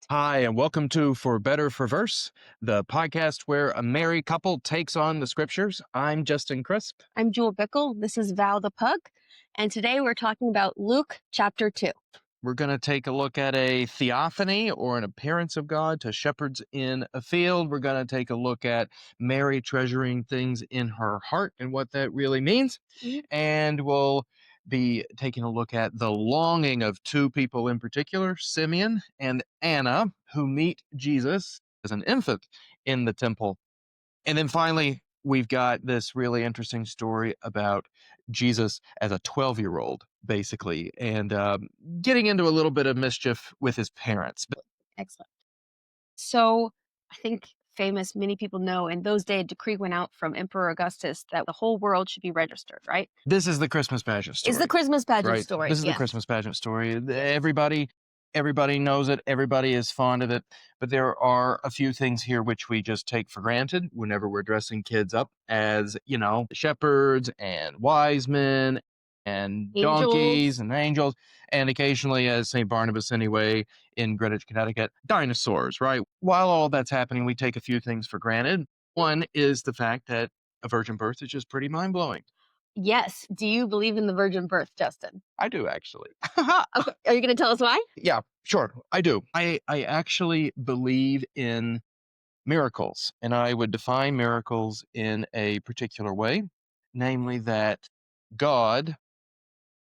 Hi, and welcome to For Better for Verse, the podcast where a married couple takes on the scriptures. I'm Justin Crisp. I'm Jewelle Bickle. This is Val the Pug. And today we're talking about Luke chapter 2. We're going to take a look at a theophany or an appearance of God to shepherds in a field. We're going to take a look at Mary treasuring things in her heart and what that really means. And we'll be taking a look at the longing of two people in particular, Simeon and Anna, who meet Jesus as an infant in the temple. And then finally, we've got this really interesting story about Jesus as a 12-year-old, basically, and getting into a little bit of mischief with his parents. Excellent. So I think many people know in those days, a decree went out from Emperor Augustus that the whole world should be registered, right? This is the Christmas pageant story. It's the Christmas pageant right? story. This is the Christmas pageant story. Everybody knows it. Everybody is fond of it. But there are a few things here which we just take for granted whenever we're dressing kids up as, shepherds and wise men and donkeys and angels. And occasionally, as St. Barnabas anyway, in Greenwich, Connecticut, dinosaurs, right? While all that's happening, we take a few things for granted. One is the fact that a virgin birth is just pretty mind-blowing. Yes. Do you believe in the virgin birth, Justin? I do, actually. Okay. Are you going to tell us why? Yeah, sure. I do. I actually believe in miracles, and I would define miracles in a particular way, namely that God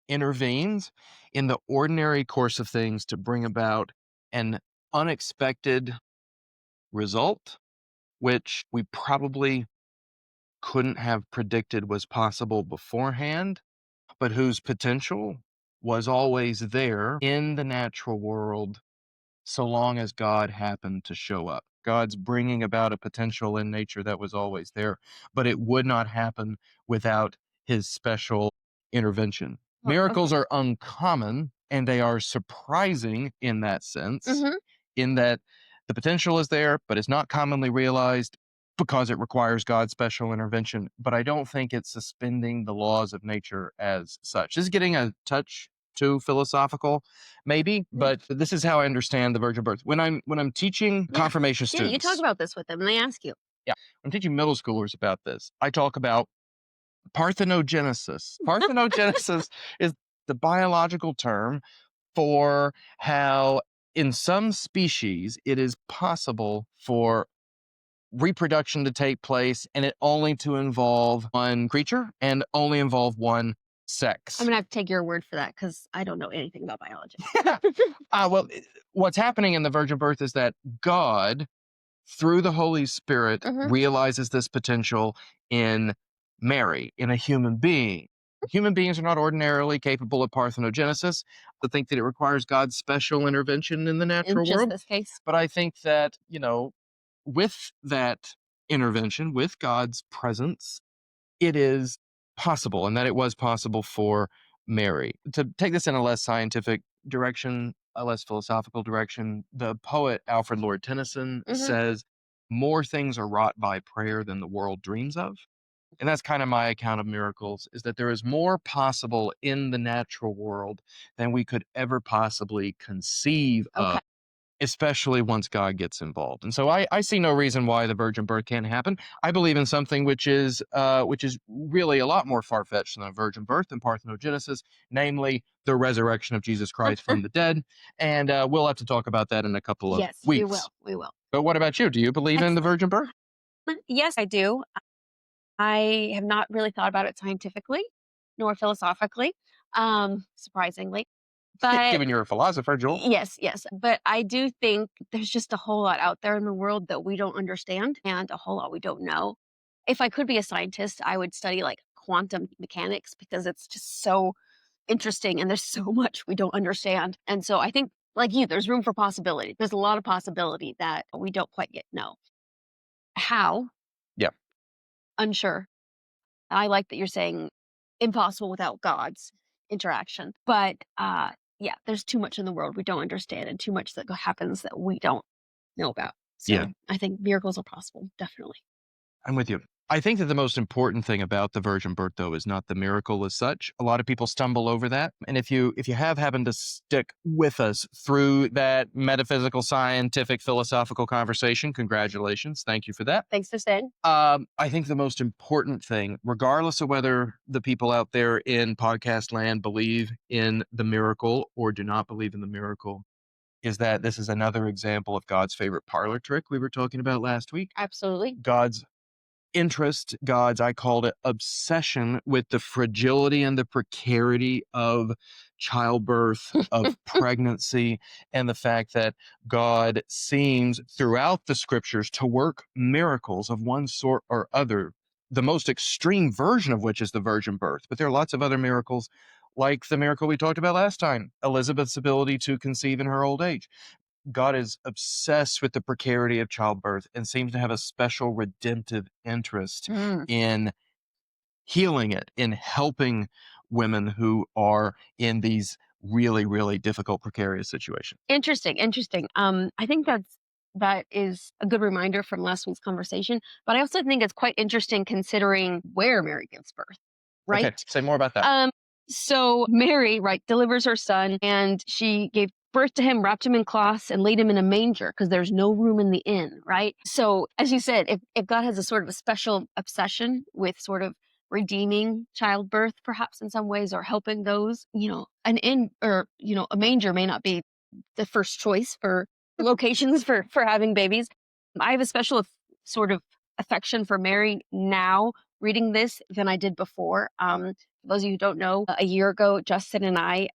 intervenes in the ordinary course of things to bring about an unexpected result, which we probably couldn't have predicted was possible beforehand, but whose potential was always there in the natural world so long as God happened to show up. God's bringing about a potential in nature that was always there, but it would not happen without his special intervention. Miracles are uncommon and they are surprising in that sense, in that the potential is there, but it's not commonly realized because it requires God's special intervention. But I don't think it's suspending the laws of nature as such. This is getting a touch too philosophical, maybe, but this is how I understand the virgin birth. When I'm teaching confirmation students, you talk about this with them and they ask you. Yeah, I'm teaching middle schoolers about this. I talk about parthenogenesis. Parthenogenesis is the biological term for how in some species it is possible for reproduction to take place and it only to involve one creature and only involve one sex. I'm going to have to take your word for that because I don't know anything about biology. Well, what's happening in the virgin birth is that God, through the Holy Spirit, realizes this potential in Mary, in a human being. Human beings are not ordinarily capable of parthenogenesis. I think that it requires God's special intervention in the natural world. In this case. But I think that, with that intervention, with God's presence, it is possible, and that it was possible for Mary. To take this in a less scientific direction, a less philosophical direction, the poet Alfred Lord Tennyson says, "More things are wrought by prayer than the world dreams of." And that's kind of my account of miracles, is that there is more possible in the natural world than we could ever possibly conceive of, especially once God gets involved. And so I see no reason why the virgin birth can't happen. I believe in something which is really a lot more far-fetched than a virgin birth and parthenogenesis, namely the resurrection of Jesus Christ from the dead. And we'll have to talk about that in a couple of weeks. Yes, we will. But what about you? Do you believe in the virgin birth? Yes, I do. I have not really thought about it scientifically nor philosophically, surprisingly. But given you're a philosopher, Joel. Yes. But I do think there's just a whole lot out there in the world that we don't understand and a whole lot we don't know. If I could be a scientist, I would study like quantum mechanics because it's just so interesting and there's so much we don't understand. And so I think, like you, there's room for possibility. There's a lot of possibility that we don't quite yet know. How? Yeah. Unsure. I like that you're saying impossible without God's interaction. But there's too much in the world we don't understand and too much that happens that we don't know about. So I think miracles are possible, definitely. I'm with you. I think that the most important thing about the virgin birth, though, is not the miracle as such. A lot of people stumble over that, and if you have happened to stick with us through that metaphysical, scientific, philosophical conversation, congratulations, thank you for that. Thanks for saying. I think the most important thing, regardless of whether the people out there in podcast land believe in the miracle or do not believe in the miracle, is that this is another example of God's favorite parlor trick we were talking about last week. Absolutely. God's interest, God's, I called it, obsession with the fragility and the precarity of childbirth, of pregnancy, and the fact that God seems throughout the scriptures to work miracles of one sort or other, the most extreme version of which is the virgin birth. But there are lots of other miracles, like the miracle we talked about last time, Elizabeth's ability to conceive in her old age. God is obsessed with the precarity of childbirth and seems to have a special redemptive interest Mm. in healing it, in helping women who are in these really, really difficult, precarious situations. Interesting, interesting. I think that is a good reminder from last week's conversation. But I also think it's quite interesting considering where Mary gives birth, Okay, right? say more about that. So Mary, right, delivers her son, and she gave birth to him, wrapped him in cloths, and laid him in a manger because there's no room in the inn, right? So, as you said, if God has a sort of a special obsession with sort of redeeming childbirth, perhaps in some ways, or helping those, an inn or a manger may not be the first choice for locations for having babies. I have a special sort of affection for Mary now reading this than I did before. For those of you who don't know, a year ago, Justin and I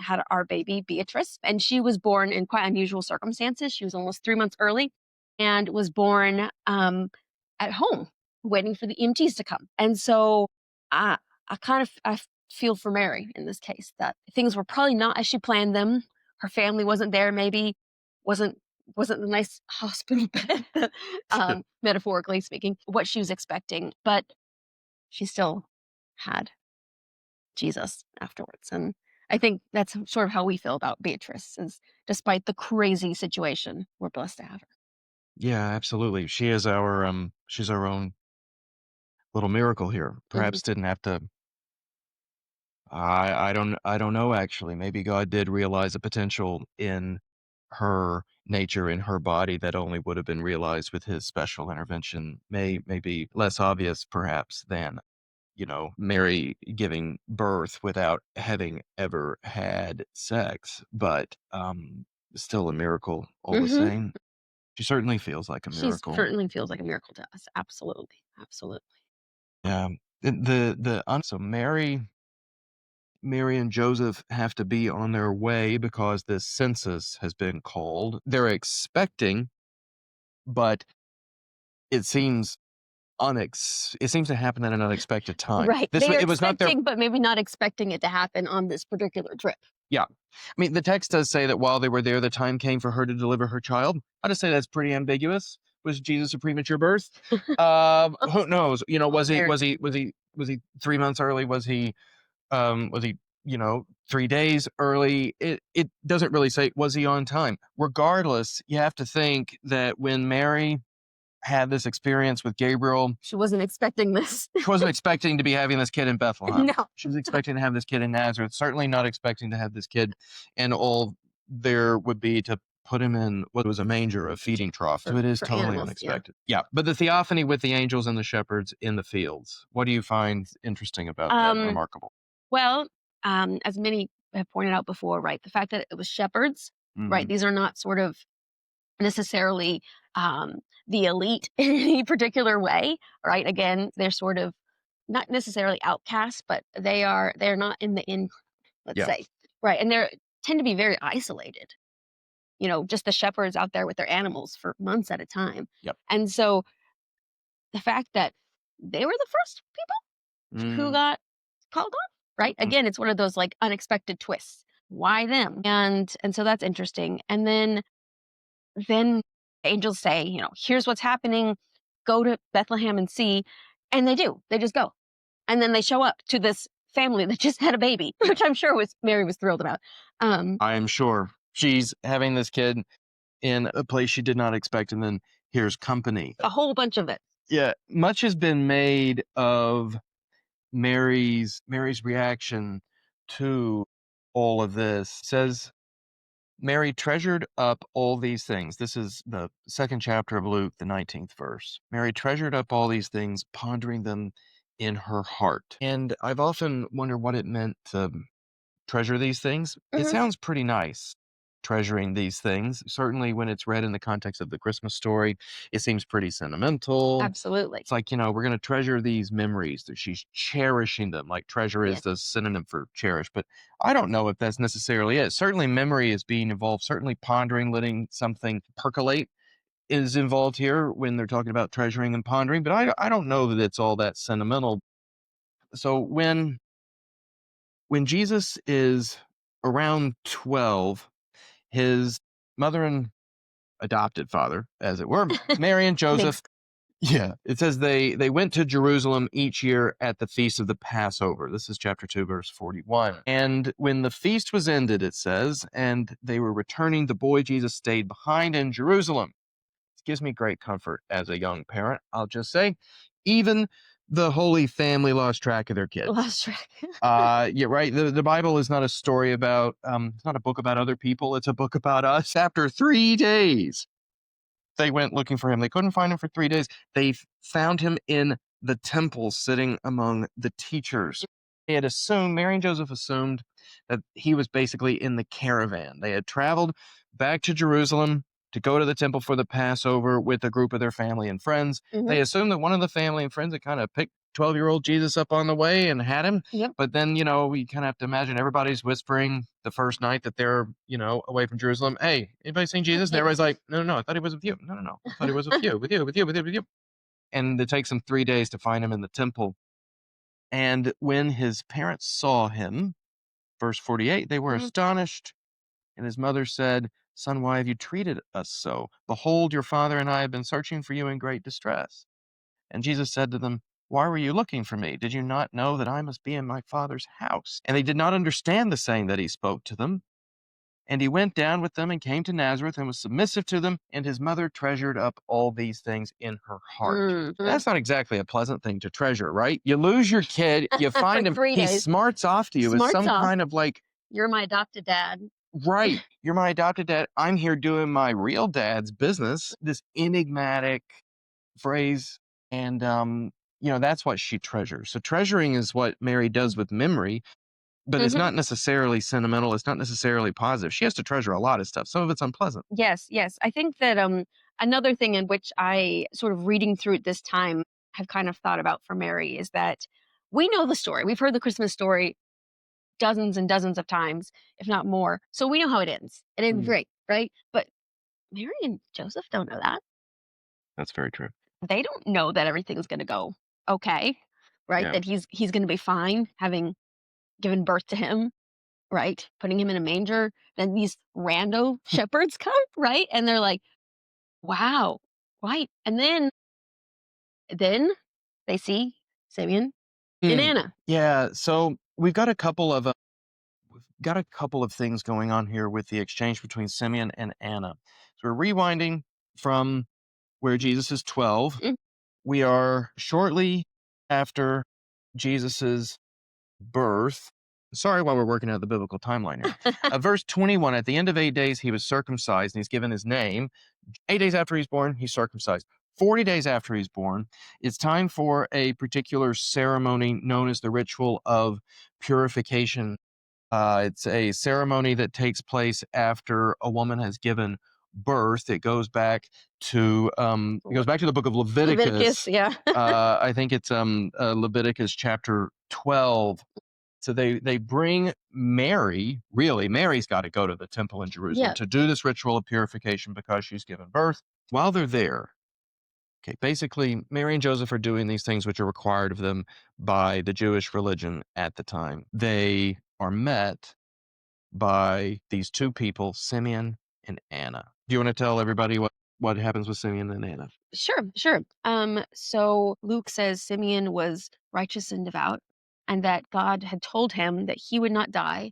had our baby Beatrice, and she was born in quite unusual circumstances. She was almost 3 months early and was born at home, waiting for the EMTs to come. And so I feel for Mary in this case that things were probably not as she planned them. Her family wasn't there, maybe wasn't wasn't the nice hospital bed, metaphorically speaking, what she was expecting, but she still had Jesus afterwards. And I think that's sort of how we feel about Beatrice is despite the crazy situation, we're blessed to have her. Yeah, absolutely. She's our own little miracle here. Mhm. Perhaps didn't have to. I don't know actually. Maybe God did realize a potential in her nature, in her body, that only would have been realized with his special intervention. May be less obvious perhaps than, Mary giving birth without having ever had sex, but still a miracle all the Mhm. same. She certainly feels like a She miracle. certainly feels like a miracle to us. Absolutely. Absolutely. Yeah. So Mary and Joseph have to be on their way because the census has been called. They're expecting, but it seems it seems to happen at an unexpected time. Right. They are It was not their. expecting, but maybe not expecting it to happen on this particular trip. Yeah. I mean, the text does say that while they were there, the time came for her to deliver her child. I'd just say that's pretty ambiguous. Was Jesus a premature birth? Who knows? Was he Mary. was he was he was he 3 months early? Was he 3 days early? It doesn't really say. Was he on time? Regardless, you have to think that when Mary had this experience with Gabriel, She wasn't expecting this. she wasn't expecting to be having this kid in Bethlehem. No. She was expecting to have this kid in Nazareth, certainly not expecting to have this kid, and all there would be to put him in what was a manger, a feeding trough. So it is For totally animals, yeah. unexpected. Yeah. But the theophany with the angels and the shepherds in the fields, what do you find interesting about that? Um, Remarkable. well, as many have pointed out before, right, the fact that it was shepherds, right, Mhm. these are not sort of necessarily the elite in any particular way, right? Again, they're sort of not necessarily outcasts, but they're not in the in, let's Yeah. say, right? And they tend to be very isolated. Just the shepherds out there with their animals for months at a time. Yep. And so the fact that they were the first people who Mm, got called on, right? mm. Again, it's one of those like unexpected twists. Why them? And so that's interesting. And then angels say, here's what's happening. Go to Bethlehem and see. And they do. They just go. And then they show up to this family that just had a baby, which I'm sure Mary was thrilled about. I am sure she's having this kid in a place she did not expect, and then here's company. A whole bunch of it. Yeah, much has been made of Mary's reaction to all of this. It says Mary treasured up all these things. This is the second chapter of Luke, the 19th verse. Mary treasured up all these things, pondering them in her heart. And I've often wondered what it meant to treasure these things. It Mhm. sounds pretty nice, treasuring these things. Certainly, when it's read in the context of the Christmas story, it seems pretty sentimental. Absolutely. It's like, we're going to treasure these memories, that she's cherishing them, like treasure Yeah. is the synonym for cherish. But I don't know if that's necessarily it. Certainly, memory is being involved. Certainly, pondering, letting something percolate is involved here when they're talking about treasuring and pondering. But I don't know that it's all that sentimental. So when Jesus is around 12, his mother and adopted father, as it were, Mary and Makes Joseph, yeah, it says they went to Jerusalem each year at the feast of the Passover. This is chapter 2, verse 41. And when the feast was ended, it says, and they were returning, the boy Jesus stayed behind in Jerusalem. This gives me great comfort as a young parent, I'll just say. Even the Holy Family lost track of their kid. lost track. Yeah, right. The Bible is not a story about, it's not a book about other people. It's a book about us. After 3 days, they went looking for him. They couldn't find him for 3 days. They found him in the temple sitting among the teachers. They had assumed, Mary and Joseph assumed that he was basically in the caravan. They had traveled back to Jerusalem to go to the temple for the Passover with a group of their family and friends. Mhm. They assumed that one of the family and friends had kind of picked 12-year-old Jesus up on the way and had him. Yep. But then, we kind of have to imagine everybody's whispering the first night that they're, away from Jerusalem. Hey, anybody seen Jesus? And Yeah. everybody's like, no, no, no, I thought he was with you. No, no, no. I thought he was with you, with you, with you, with you, with you. And it takes them 3 days to find him in the temple. And when his parents saw him, verse 48, they were Mhm. astonished. And his mother said, Son, why have you treated us so? Behold, your father and I have been searching for you in great distress. And Jesus said to them, Why were you looking for me? Did you not know that I must be in my Father's house? And they did not understand the saying that he spoke to them. And he went down with them and came to Nazareth and was submissive to them. And his mother treasured up all these things in her heart. Mhm. That's not exactly a pleasant thing to treasure, right? You lose your kid, you For find him, 3 he days. smarts off to you as Smarts some off. kind of like, You're my adopted dad. right, you're my adopted dad. I'm here doing my real dad's business. This enigmatic phrase. And, that's what she treasures. So treasuring is what Mary does with memory, but it's Mhm. not necessarily sentimental. It's not necessarily positive. She has to treasure a lot of stuff. Some of it's unpleasant. Yes, yes. I think that another thing in which I sort of reading through it this time have kind of thought about for Mary is that we know the story. We've heard the Christmas story dozens and dozens of times, if not more. So we know how it ends. It ends Mm, great, right? But Mary and Joseph don't know that. that's very true. They don't know that everything's going to go okay, right? Yeah. That he's going to be fine having given birth to him, right? Putting him in a manger. Then these rando shepherds come, right? And they're like, "Wow." Right. And then they see Simeon and Mm, Anna. yeah. So we've got a couple of things going on here with the exchange between Simeon and Anna. So we're rewinding from where Jesus is 12. Mm. We are shortly after Jesus's birth. Sorry, while we're working out the biblical timeline here. Verse 21, at the end of 8 days, he was circumcised and he's given his name. 8 days after he's born, he's circumcised. 40 days after he's born, it's time for a particular ceremony known as the ritual of purification. It's a ceremony that takes place after a woman has given birth. It goes back to the book of Leviticus, Leviticus. yeah. I think it's Leviticus chapter 12. So they bring Mary, really, Mary's got to go to the temple in Jerusalem Yeah. to do this ritual of purification because she's given birth. While they're there, okay, basically, Mary and Joseph are doing these things which are required of them by the Jewish religion at the time. They are met by these two people, Simeon and Anna. Do you want to tell everybody what happens with Simeon and Anna? Sure, sure. So Luke says Simeon was righteous and devout, and that God had told him that he would not die,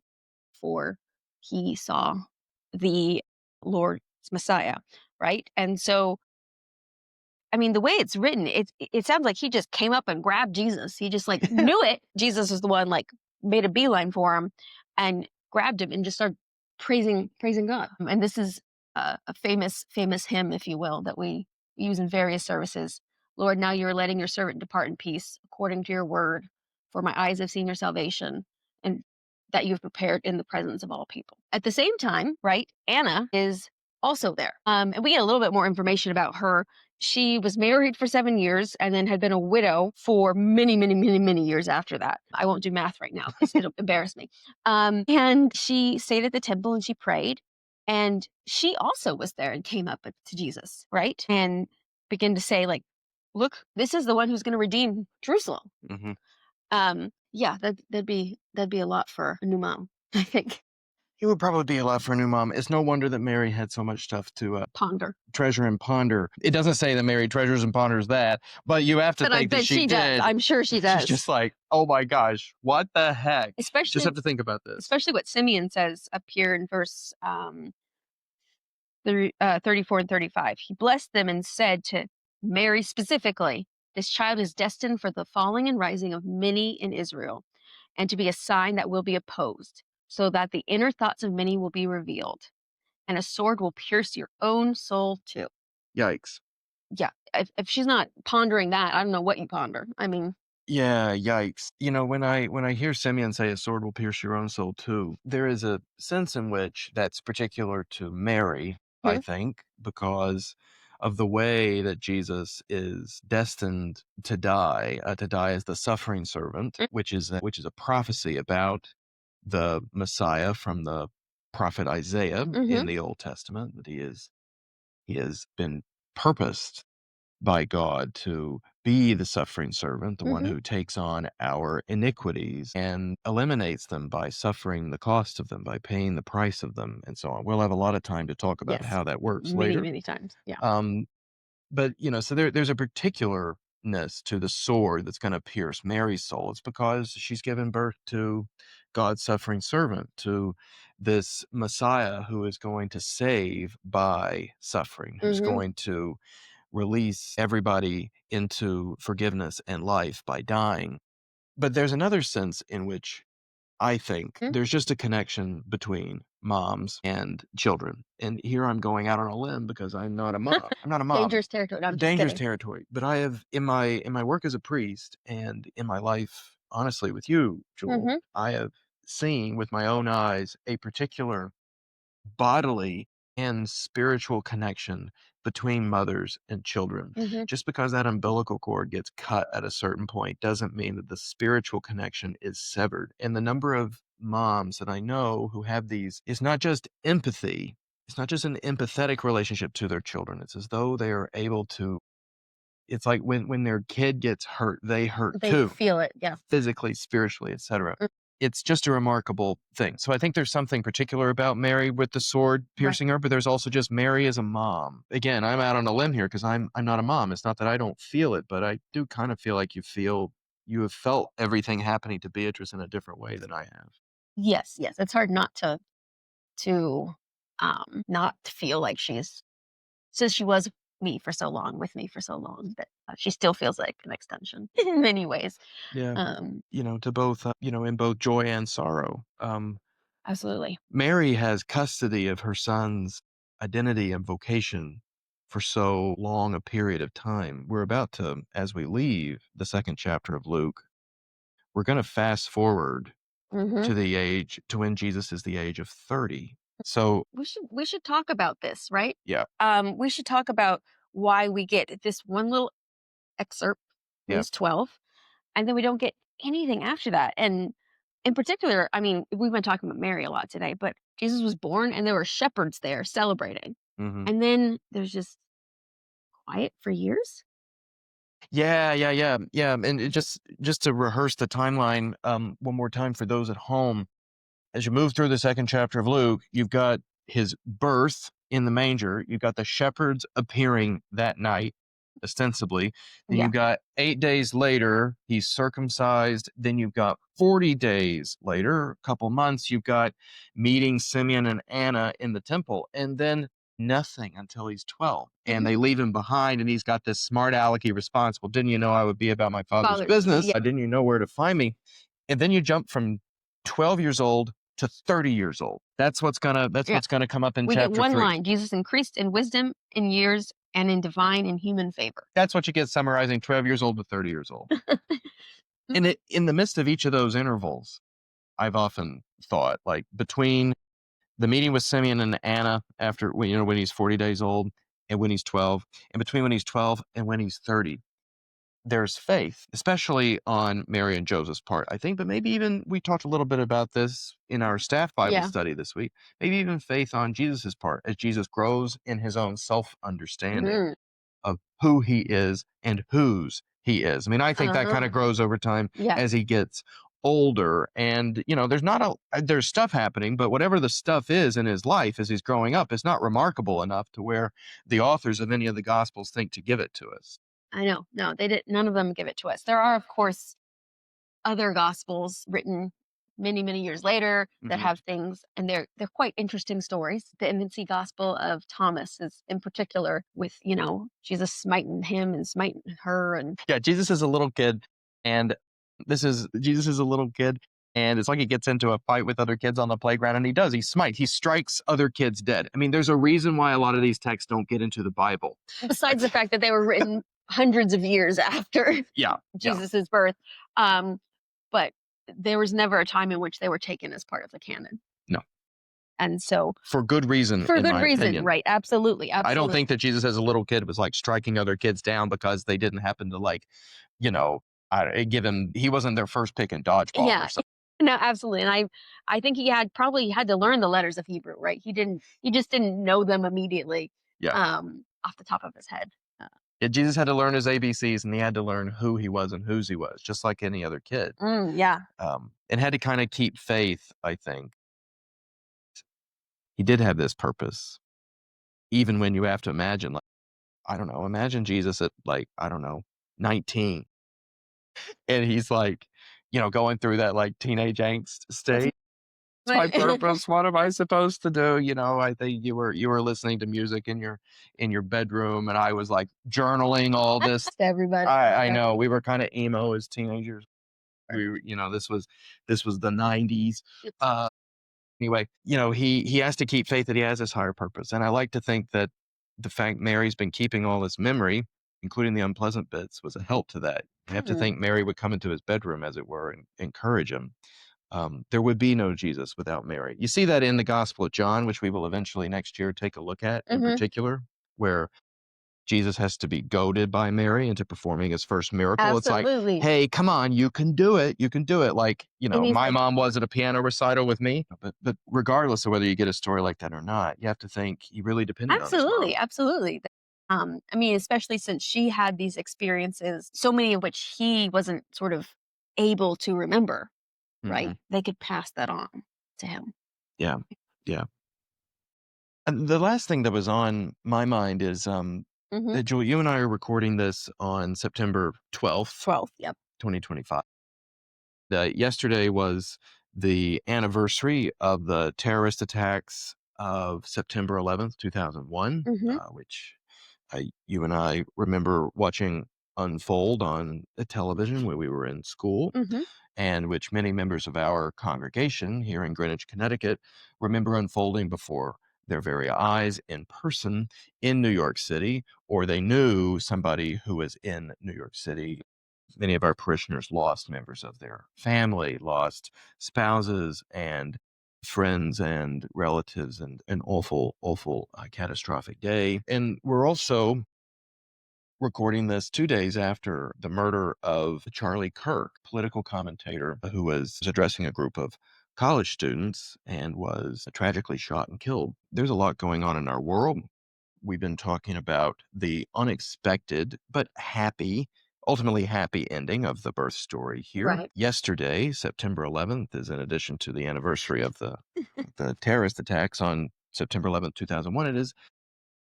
for he saw the Lord's Messiah, right? And so I mean, the way it's written, it sounds like he just came up and grabbed Jesus. He just, like, knew it. Jesus was the one, like, made a beeline for him and grabbed him and just started praising God. And this is a famous hymn, if you will, that we use in various services. Lord, now you are letting your servant depart in peace according to your word, for my eyes have seen your salvation and that you've prepared in the presence of all people. At the same time, right, Anna is also there. And we get a little bit more information about her. She was married for 7 years and then had been a widow for many years after that. I won't do math right now because it'll embarrass me. And she stayed at the temple and she prayed. And she also was there and came up to Jesus, right? And began to say, like, look, this is the one who's going to redeem Jerusalem. Hmm. Yeah, that'd be a lot for a new mom, I think. It would probably be a lot for a new mom. It's no wonder that Mary had so much stuff to Ponder. treasure and ponder. It doesn't say that Mary treasures and ponders that, but you have to But I think that bet she she does. did. I'm sure she She's does. just like, oh my gosh, what the heck? Just Especially have to think about this. especially what Simeon says up here in verse 34 and 35. He blessed them and said to Mary specifically, this child is destined for the falling and rising of many in Israel, and to be a sign that will be opposed, so that the inner thoughts of many will be revealed, and a sword will pierce your own soul too. Yikes. Yeah, if she's not pondering that, I don't know what you ponder. I mean, Yeah, yikes. When I hear Simeon say a sword will pierce your own soul too, there is a sense in which that's particular to Mary, I mhm, think, because of the way that Jesus is destined to die as the suffering servant, which is a prophecy about the Messiah from the prophet Isaiah in mhm, the Old Testament, that he has been purposed by God to be the suffering servant, the one mhm. who takes on our iniquities and eliminates them by suffering the cost of them, by paying the price of them, and so on. We'll have a lot of time to talk about Yes, how that works many later. many times. Yeah. Um, but so there's a particularness to the sword that's going to pierce Mary's soul. It's because she's given birth to God's suffering servant, to this Messiah who is going to save by suffering, who's Mhm, going to release everybody into forgiveness and life by dying. But there's another sense in which I think mhm. there's just a connection between moms and children. And here I'm going out on a limb because I'm not a mom. I'm not a mom. Dangerous territory. No, I'm just Dangerous kidding. territory. But I have in my work as a priest and in my life, honestly, with you, Jewel, Mhm, I have seen with my own eyes a particular bodily and spiritual connection between mothers and children. mhm. Just because that umbilical cord gets cut at a certain point doesn't mean that the spiritual connection is severed. And the number of moms that I know who have these is not just empathy, it's not just an empathetic relationship to their children. It's as though they are able to, it's like when their kid gets hurt, they hurt They too, feel it. Yeah. physically, spiritually, etc. It's just a remarkable thing. So I think there's something particular about Mary with the sword Right. piercing her, but there's also just Mary as a mom. Again, I'm out on a limb here because I'm not a mom. It's not that I don't feel it, but I do kind of feel like you have felt everything happening to Beatrice in a different way than I have. Yes, yes. It's hard not to not feel like she's since she was me for so long, with me for so long, that she still feels like an extension in many ways. Yeah, Um, to both, in both joy and sorrow. Absolutely. Mary has custody of her son's identity and vocation for so long a period of time. We're about to, as we leave the second chapter of Luke, we're going to fast forward Hmm. to when Jesus is the age of 30. So, We should talk about this, right? yeah, We should talk about why we get this one little excerpt in yeah. these 12, and then we don't get anything after that. And in particular, I mean, we've been talking about Mary a lot today, but Jesus was born and there were shepherds there celebrating. Hmm. And then there's just quiet for years. Yeah, yeah, yeah, yeah. And just to rehearse the timeline one more time for those at home, as you move through the second chapter of Luke, you've got his birth in the manger. You've got the shepherds appearing that night, ostensibly. Then Yeah. you've got 8 days later, he's circumcised. Then you've got 40 days later, a couple months, you've got meeting Simeon and Anna in the temple. And then nothing until he's 12. And Mhm. they leave him behind, and he's got this smart alecky response. Well, didn't you know I would be about my father's Father, business? yeah, Didn't you know where to find me? And then you jump from 12 years old to 30 years old. That's yeah. what's gonna come up in We get chapter one 3. line, Jesus increased in wisdom, in years, and in divine and human favor. That's what you get summarizing 12 years old to 30 years old. And in the midst of each of those intervals, I've often thought, like, between the meeting with Simeon and Anna after when he's 40 days old and when he's 12, and between when he's 12 and when he's 30, there's faith, especially on Mary and Joseph's part, I think, but maybe even we talked a little bit about this in our staff Bible Yeah. study this week. Maybe even faith on Jesus's part as Jesus grows in his own self-understanding Mhm. of who he is and whose he is. I mean, I think that kind Uh-huh. of grows over time Yeah. as he gets older. And, there's not there's stuff happening, but whatever the stuff is in his life as he's growing up is not remarkable enough to where the authors of any of the gospels think to give it to us. I know. No, they did none of them give it to us. There are, of course, other gospels written many, many years later that Mhm. have things, and they're quite interesting stories. The infancy gospel of Thomas is in particular with, Jesus smiting him and smiting her and Yeah, Jesus is a little kid, and this is Jesus is a little kid, and it's like he gets into a fight with other kids on the playground, and he strikes other kids dead. I mean, there's a reason why a lot of these texts don't get into the Bible. besides the fact that they were written hundreds of years after Yeah, yeah, Jesus's birth. Um, but there was never a time in which they were taken as part of the canon. no, And so for good reason, for in good my reason, opinion. right? Absolutely. I don't Absolutely. think that Jesus as a little kid was, like, striking other kids down because they didn't happen to, like, you know, give him he wasn't their first pick in dodgeball or Yeah. something. No, absolutely. And I think he had probably had to learn the letters of Hebrew, right? He just didn't know them immediately Yeah. off the top of his head. Uh, Yeah, Jesus had to learn his ABCs, and he had to learn who he was and whose he was, just like any other kid. yeah. And had to kinda keep faith, I think. He did have this purpose, even when you have to imagine, like, I don't know, imagine Jesus at, like, I don't know, 19, and he's, like, going through that, like, teenage angst What's stage. "What's my my purpose? What am I supposed to do?" I think you were listening to music in your bedroom, and I was, like, journaling all this. to everybody. I Yeah. know, we were kinda emo as teenagers. We were this was the '90s. Anyway, he has to keep faith that he has this higher purpose, and I like to think that the fact Mary's been keeping all this memory, including the unpleasant bits, was a help to that. I have to Mhm. think Mary would come into his bedroom, as it were, and encourage him. There would be no Jesus without Mary. You see that in the Gospel of John, which we will eventually next year take a look at in Mhm. particular, where Jesus has to be goaded by Mary into performing his first miracle. It's like, Absolutely. "Hey, come on, you can do it. You can do it." Like, And he's my like, mom was at a piano recital with me. But regardless of whether you get a story like that or not, you have to think he really depended on his absolutely, mom. absolutely. I mean, especially since she had these experiences, so many of which he wasn't sort of able to remember, right? Mhm. They could pass that on to him. Yeah. Yeah. And the last thing that was on my mind is, Mhm. Jewel, you and I are recording this on September 12th, 12th, yep. 2025. Yesterday was the anniversary of the terrorist attacks of September 11th, 2001, Mhm. which you and I remember watching unfold on the television when we were in school, Mhm. and which many members of our congregation here in Greenwich, Connecticut, remember unfolding before their very eyes in person in New York City, or they knew somebody who was in New York City. Many of our parishioners lost members of their family, lost spouses and friends and relatives, and an awful, awful, catastrophic day. And we're also recording this 2 days after the murder of Charlie Kirk, political commentator who was addressing a group of college students and was tragically shot and killed. There's a lot going on in our world. We've been talking about the unexpected but ultimately happy ending of the birth story here. Right. Yesterday, September 11th, is in addition to the anniversary of the terrorist attacks on September 11th, 2001. It is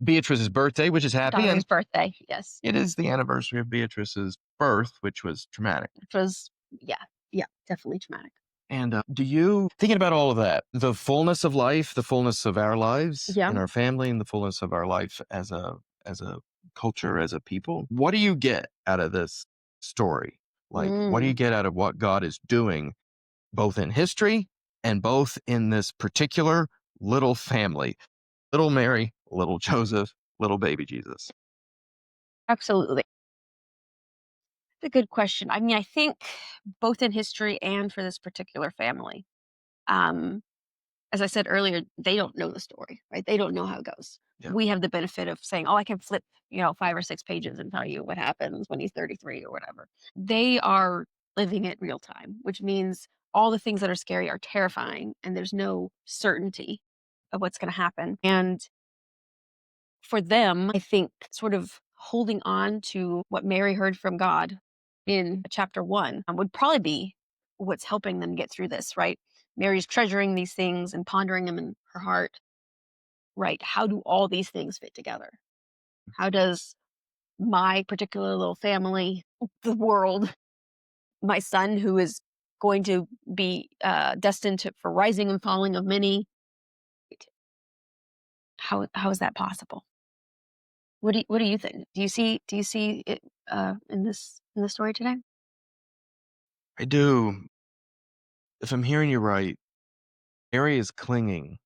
Beatrice's birthday, which is happy, and Daughter's birthday, yes. it is the anniversary of Beatrice's birth, which was traumatic. Which was yeah, yeah, definitely traumatic. And do you, thinking about all of that, the fullness of life, the fullness of our lives Yeah. in our family, and the fullness of our life as a culture, as a people, what do you get out of this story? Like, what do you Mm, get out of what God is doing, both in history and both in this particular little family, little Mary, little Joseph, little baby Jesus? absolutely. It's a good question. I mean, I think both in history and for this particular family. Um, as I said earlier, they don't know the story, right? They don't know how it goes. Yeah. We have the benefit of saying, "Oh, I can flip, 5 or 6 pages and tell you what happens when he's 33 or whatever." They are living it real time, which means all the things that are scary are terrifying, and there's no certainty of what's going to happen. And for them, I think sort of holding on to what Mary heard from God in chapter 1 would probably be what's helping them get through this, right? Mary's treasuring these things and pondering them in her heart, right? How do all these things fit together? How does my particular little family, the world, my son who is going to be destined for rising and falling of many, how is that possible? What do you think? Do you see it in the story today? I do. If I'm hearing you right, Mary is clinging.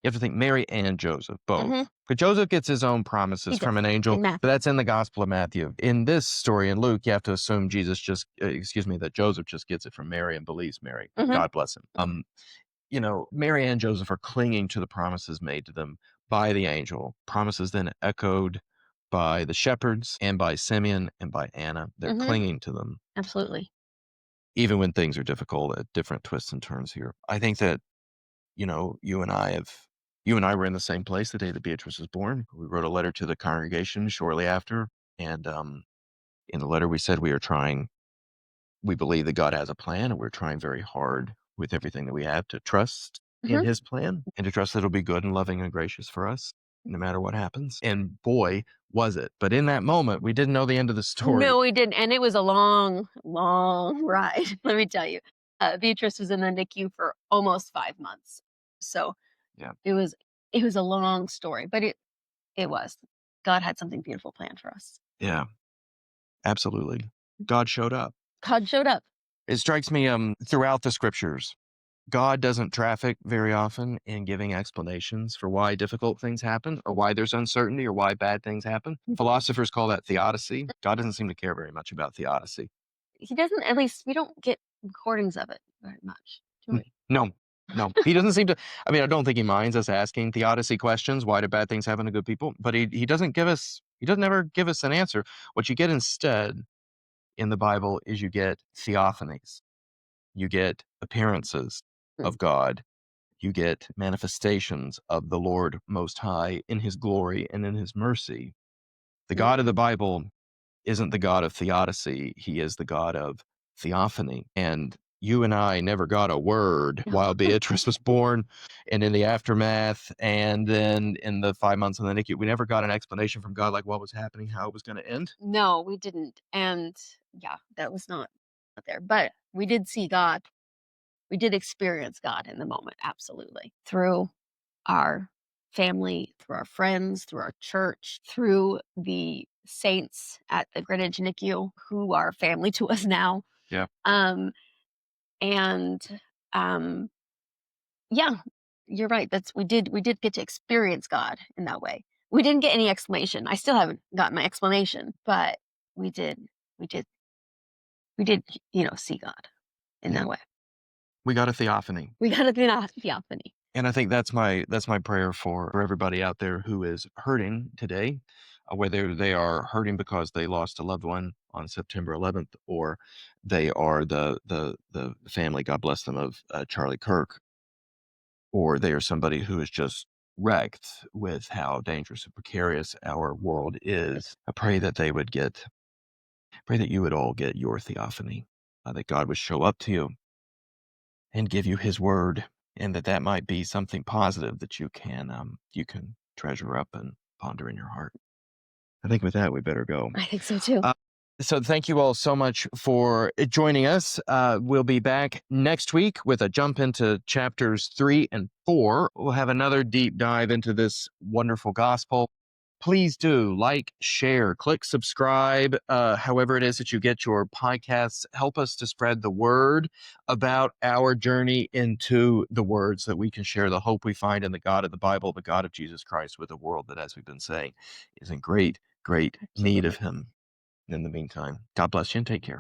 You have to think Mary and Joseph, both. Hmm. But Joseph gets his own He promises from does an angel, in but Matthew. that's in the Gospel of Matthew. In this story in Luke, you have to assume that Joseph just gets it from Mary and believes Mary. Hmm. God bless him. Mary and Joseph are clinging to the promises made to them by the angel, promises then echoed by the shepherds and by Simeon and by Anna. They're Hmm. clinging to them, Absolutely. even when things are difficult at different twists and turns here. I think that you and I were in the same place the day that Beatrice was born. We wrote a letter to the congregation shortly after, and in the letter we said we believe that God has a plan, and we're trying very hard with everything that we have to trust in Hmm. His plan and to trust that it'll be good and loving and gracious for us, no matter what happens. And boy, was it! But in that moment, we didn't know the end of the story. No, we didn't, and it was a long, long ride. Let me tell you, Beatrice was in the NICU for almost 5 months, so Yeah, it was a long story, but it was. God had something beautiful planned for us. yeah, absolutely. God showed up. God showed up. It strikes me throughout the scriptures God doesn't traffic very often in giving explanations for why difficult things happen or why there's uncertainty or why bad things happen. Philosophers call that theodicy. God doesn't seem to care very much about theodicy. He doesn't. At least we don't get recordings of it very much, do we? No, no. He doesn't seem to. I mean, I don't think he minds us asking theodicy questions. Why do bad things happen to good people? But he doesn't ever give us an answer. What you get instead in the Bible is you get theophanies, you get appearances Mm. of God, you get manifestations of the Lord Most High in His glory and in His mercy. The God of the Mm. Bible isn't the God of theodicy, He is the God of theophany. And you and I never got a word No. while Beatrice was born and in the aftermath, and then in the 5 months in the NICU. We never got an explanation from God, like what was happening, how it was going to end. No, we didn't, and yeah, that was not there, but we did see God. We did experience God in the moment, absolutely, through our family, through our friends, through our church, through the saints at the Greenwich NICU who are family to us now. Yeah. Um, and um, yeah, you're right. We did get to experience God in that way. We didn't get any explanation. I still haven't gotten my explanation, but we did we did we did, see God in Yeah. that way. We got a theophany. We got a theophany. And I think that's my prayer for everybody out there who is hurting today, whether they are hurting because they lost a loved one on September 11th, or they are the family, God bless them, of Charlie Kirk, or they are somebody who is just wrecked with how dangerous and precarious our world is. I pray that pray that you would all get your theophany, that God would show up to you and give you his word, and that might be something positive that you can treasure up and ponder in your heart. I think with that we better go. I think so too. uh, So thank you all so much for joining us. We'll be back next week with a jump into chapters 3 and 4. We'll have another deep dive into this wonderful gospel. Please do like, share, click subscribe, however it is that you get your podcasts. Help us to spread the word about our journey into the word so that we can share the hope we find in the God of the Bible, the God of Jesus Christ, with a world that, as we've been saying, is in great, great need of Absolutely. him. In the meantime, God bless you and take care.